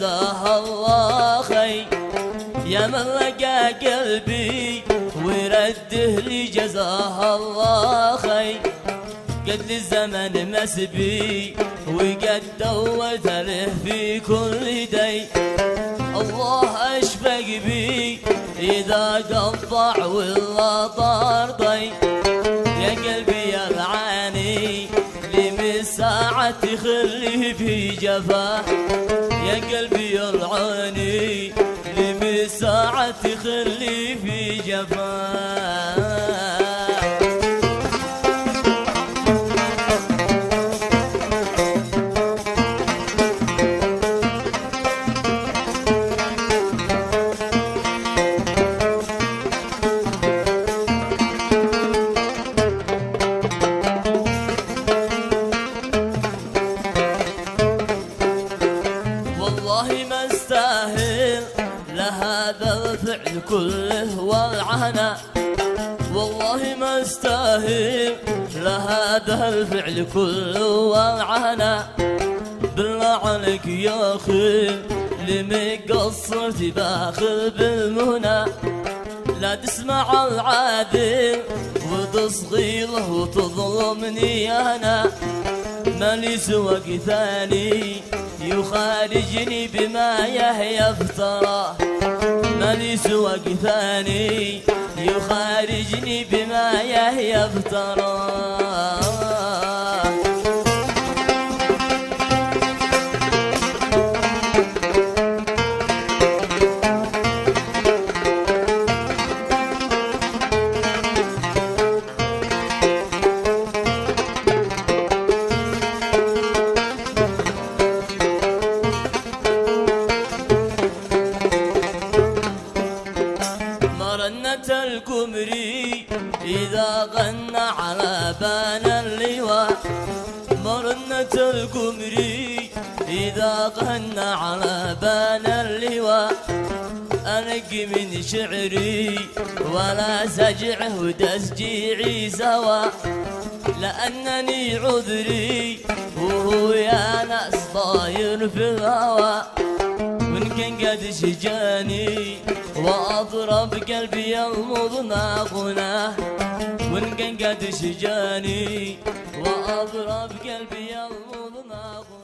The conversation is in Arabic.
جزاها الله خير، يا من لقى قلبي ورده لي جزاها الله خير. قد للزمن مسبي وقد دوت له في كل دي، الله أشفق بي إذا قطع ولا طار ضي. يا قلبي يا العاني لمن ساعة تخليه في جفاه، يا قلبي يا العاني لمن ساعة تخليه في جفاه. والله ما استاهل لهذا الفعل كله والعنى، والله ما استاهل لهذا الفعل كله والعنى. بالله عليك يا اخي لمن قصرت باخذ بالمنى، لا تسمع العادل وتصغي له وتظلمني انا. مالي سواك ثاني يخارجني بما يهي افتراه، مالي سواك ثاني يخارجني بما يهي افتراه. مرنة الكمري إذا غنى على بان اللواء، مرنة الكمري إذا غنى على بان اللواء. أنقي من شعري ولا سجعه وتسجيعي سوا، لأنني عذري وهو يا ناس طاير في الهوى. وإن كان قد شجاني وأضرب قلبي المضنى غناه، وإن كان قد شجاني وأضرب قلبي المضنى غناه.